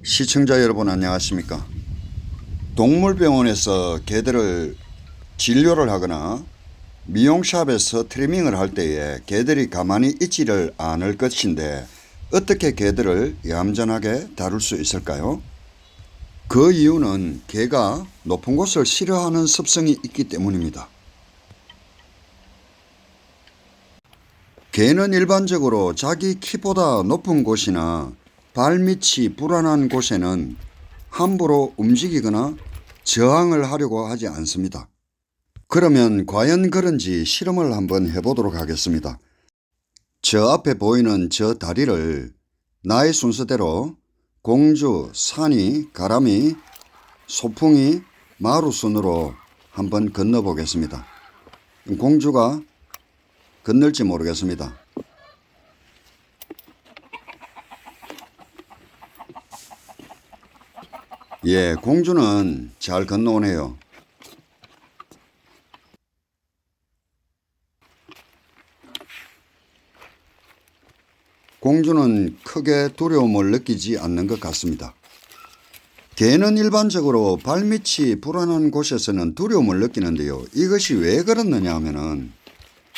시청자 여러분 안녕하십니까. 동물병원에서 개들을 진료를 하거나 미용샵에서 트리밍을 할 때에 개들이 가만히 있지를 않을 것인데 어떻게 개들을 얌전하게 다룰 수 있을까요? 그 이유는 개가 높은 곳을 싫어하는 습성이 있기 때문입니다. 개는 일반적으로 자기 키보다 높은 곳이나 발밑이 불안한 곳에는 함부로 움직이거나 저항을 하려고 하지 않습니다. 그러면 과연 그런지 실험을 한번 해보도록 하겠습니다. 저 앞에 보이는 저 다리를 나의 순서대로 공주, 산이, 가람이, 소풍이, 마루 순으로 한번 건너보겠습니다. 공주가 건널지 모르겠습니다. 예, 공주는 잘 건너오네요. 공주는 크게 두려움을 느끼지 않는 것 같습니다. 개는 일반적으로 발밑이 불안한 곳에서는 두려움을 느끼는데요. 이것이 왜 그렇느냐 하면은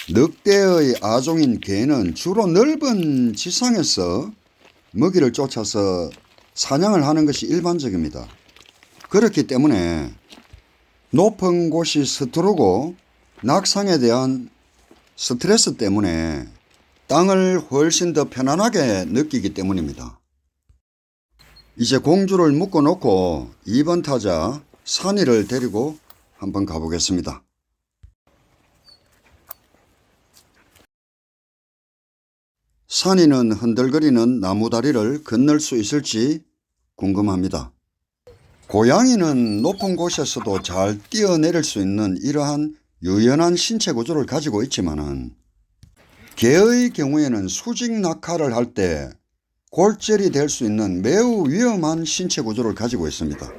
늑대의 아종인 개는 주로 넓은 지상에서 먹이를 쫓아서 사냥을 하는 것이 일반적입니다. 그렇기 때문에 높은 곳이 서투르고 낙상에 대한 스트레스 때문에 땅을 훨씬 더 편안하게 느끼기 때문입니다. 이제 공주를 묶어놓고 2번 타자 산이를 데리고 한번 가보겠습니다. 산이는 흔들거리는 나무다리를 건널 수 있을지 궁금합니다. 고양이는 높은 곳에서도 잘 뛰어내릴 수 있는 이러한 유연한 신체 구조를 가지고 있지만은 개의 경우에는 수직 낙하를 할 때 골절이 될 수 있는 매우 위험한 신체 구조를 가지고 있습니다.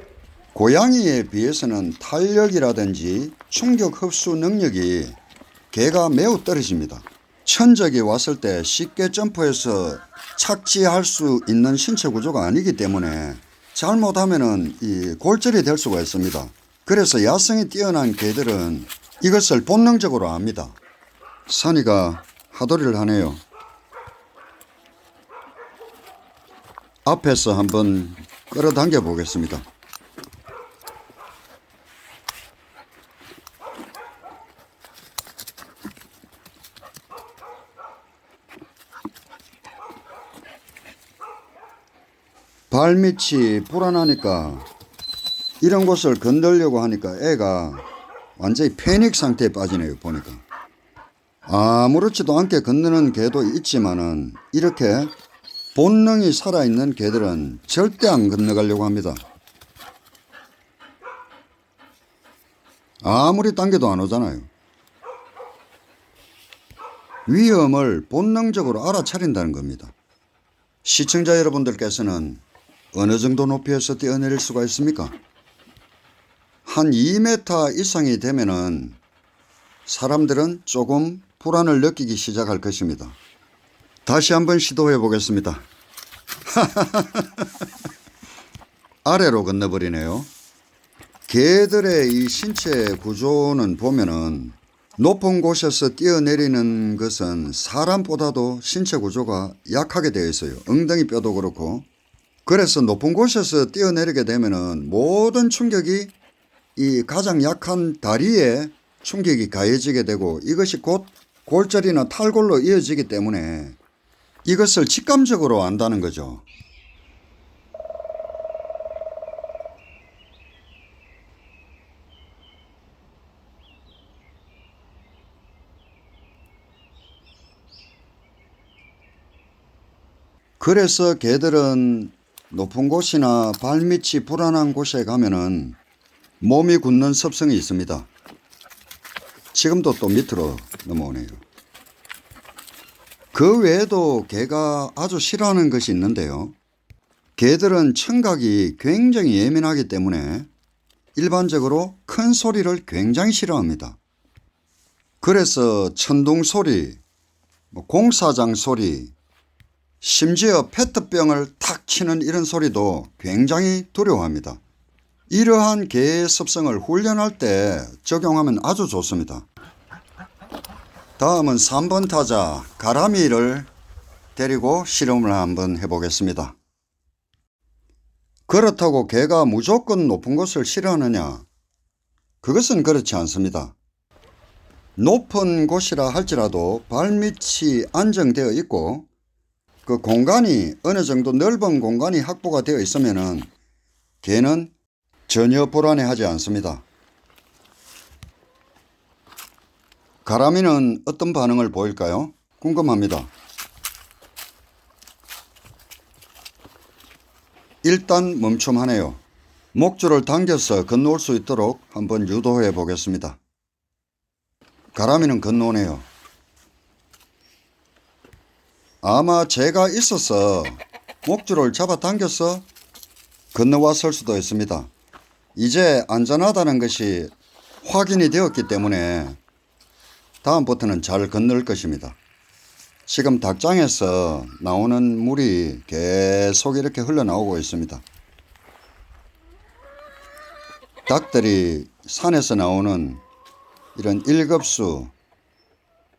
고양이에 비해서는 탄력이라든지 충격 흡수 능력이 개가 매우 떨어집니다. 천적이 왔을 때 쉽게 점프해서 착지할 수 있는 신체 구조가 아니기 때문에 잘못하면은 이 골절이 될 수가 있습니다. 그래서 야성이 뛰어난 개들은 이것을 본능적으로 압니다. 산이가 하도리를 하네요. 앞에서 한번 끌어당겨 보겠습니다. 발밑이 불안하니까 이런 곳을 건들려고 하니까 애가 완전히 패닉 상태에 빠지네요. 보니까 아무렇지도 않게 건너는 개도 있지만은 이렇게 본능이 살아있는 개들은 절대 안 건너가려고 합니다. 아무리 당겨도 안 오잖아요. 위험을 본능적으로 알아차린다는 겁니다. 시청자 여러분들께서는 어느 정도 높이에서 뛰어내릴 수가 있습니까? 한 2m 이상이 되면은 사람들은 조금 불안을 느끼기 시작할 것입니다. 다시 한번 시도해 보겠습니다. 아래로 건너버리네요. 개들의 이 신체 구조는 보면은 높은 곳에서 뛰어내리는 것은 사람보다도 신체 구조가 약하게 되어 있어요. 엉덩이 뼈도 그렇고. 그래서 높은 곳에서 뛰어내리게 되면은 모든 충격이 이 가장 약한 다리에 충격이 가해지게 되고 이것이 곧 골절이나 탈골로 이어지기 때문에 이것을 직감적으로 안다는 거죠. 그래서 개들은 높은 곳이나 발밑이 불안한 곳에 가면은 몸이 굳는 습성이 있습니다. 지금도 또 밑으로 넘어오네요. 그 외에도 개가 아주 싫어하는 것이 있는데요. 개들은 청각이 굉장히 예민하기 때문에 일반적으로 큰 소리를 굉장히 싫어합니다. 그래서 천둥 소리, 공사장 소리, 심지어 페트병을 탁 치는 이런 소리도 굉장히 두려워합니다. 이러한 개의 습성을 훈련할 때 적용하면 아주 좋습니다. 다음은 3번 타자 가람이를 데리고 실험을 한번 해보겠습니다. 그렇다고 개가 무조건 높은 곳을 싫어하느냐? 그것은 그렇지 않습니다. 높은 곳이라 할지라도 발밑이 안정되어 있고 그 공간이 어느 정도 넓은 공간이 확보가 되어 있으면 개는 전혀 불안해하지 않습니다. 가람이는 어떤 반응을 보일까요? 궁금합니다. 일단 멈춤하네요. 목줄을 당겨서 건너올 수 있도록 한번 유도해 보겠습니다. 가람이는 건너오네요. 아마 제가 있어서 목줄을 잡아당겨서 건너왔을 수도 있습니다. 이제 안전하다는 것이 확인이 되었기 때문에 다음부터는 잘 건널 것입니다. 지금 닭장에서 나오는 물이 계속 이렇게 흘러나오고 있습니다. 닭들이 산에서 나오는 이런 일급수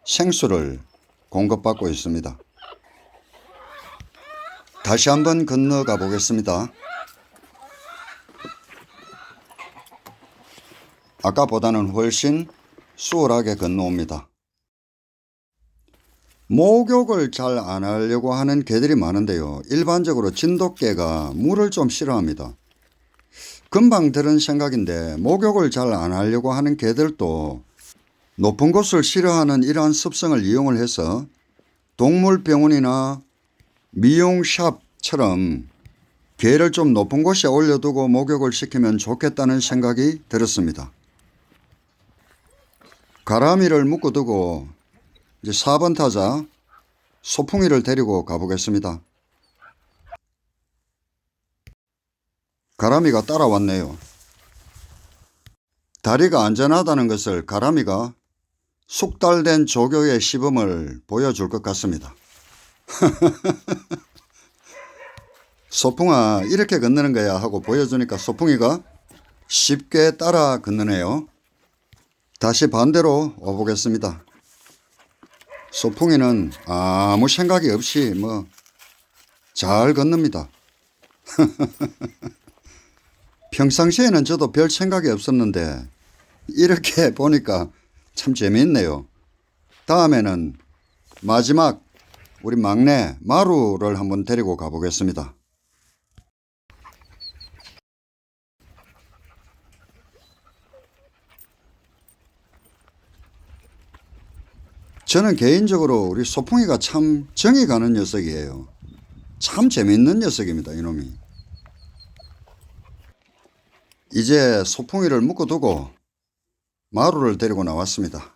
생수를 공급받고 있습니다. 다시 한번 건너가 보겠습니다. 아까보다는 훨씬 수월하게 건너옵니다. 목욕을 잘 안 하려고 하는 개들이 많은데요. 일반적으로 진돗개가 물을 좀 싫어합니다. 금방 들은 생각인데 목욕을 잘 안 하려고 하는 개들도 높은 곳을 싫어하는 이러한 습성을 이용을 해서 동물병원이나 미용샵처럼 개를 좀 높은 곳에 올려두고 목욕을 시키면 좋겠다는 생각이 들었습니다. 가람이를 묶어두고 이제 4번 타자 소풍이를 데리고 가보겠습니다. 가람이가 따라왔네요. 다리가 안전하다는 것을 가람이가 숙달된 조교의 시범을 보여줄 것 같습니다. 소풍아 이렇게 건너는 거야 하고 보여주니까 소풍이가 쉽게 따라 건너네요. 다시 반대로 와보겠습니다. 소풍이는 아무 생각이 없이 잘 건넙니다. 평상시에는 저도 별 생각이 없었는데 이렇게 보니까 참 재미있네요. 다음에는 마지막 우리 막내 마루를 한번 데리고 가보겠습니다. 저는 개인적으로 우리 소풍이가 참 정이 가는 녀석이에요. 참 재미있는 녀석입니다, 이놈이. 이제 소풍이를 묶어두고 마루를 데리고 나왔습니다.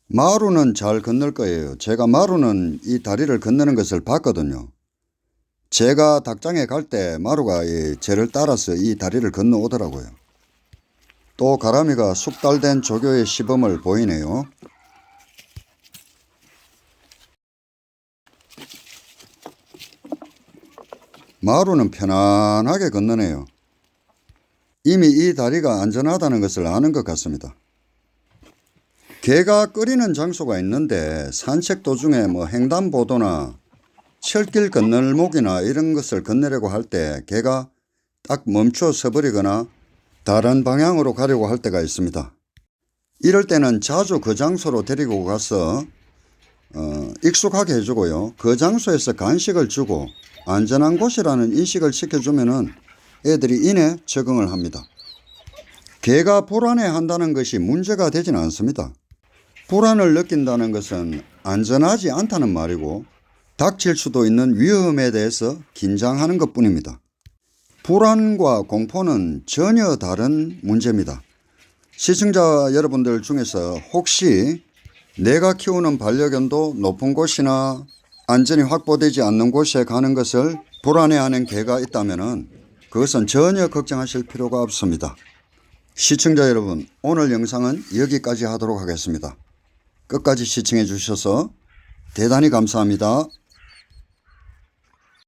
마루는 잘 건널 거예요. 제가 마루는 이 다리를 건너는 것을 봤거든요. 제가 닭장에 갈 때 마루가 저를 따라서 이 다리를 건너오더라고요. 또 가람이가 숙달된 조교의 시범을 보이네요. 마루는 편안하게 건너네요. 이미 이 다리가 안전하다는 것을 아는 것 같습니다. 개가 끓이는 장소가 있는데 산책 도중에 횡단보도나 철길 건널목이나 이런 것을 건너려고 할 때 개가 딱 멈춰 서버리거나 다른 방향으로 가려고 할 때가 있습니다. 이럴 때는 자주 그 장소로 데리고 가서 익숙하게 해주고요. 그 장소에서 간식을 주고 안전한 곳이라는 인식을 시켜주면 애들이 이내 적응을 합니다. 개가 불안해한다는 것이 문제가 되지는 않습니다. 불안을 느낀다는 것은 안전하지 않다는 말이고 닥칠 수도 있는 위험에 대해서 긴장하는 것뿐입니다. 불안과 공포는 전혀 다른 문제입니다. 시청자 여러분들 중에서 혹시 내가 키우는 반려견도 높은 곳이나 안전이 확보되지 않는 곳에 가는 것을 불안해하는 개가 있다면 그것은 전혀 걱정하실 필요가 없습니다. 시청자 여러분, 오늘 영상은 여기까지 하도록 하겠습니다. 끝까지 시청해 주셔서 대단히 감사합니다.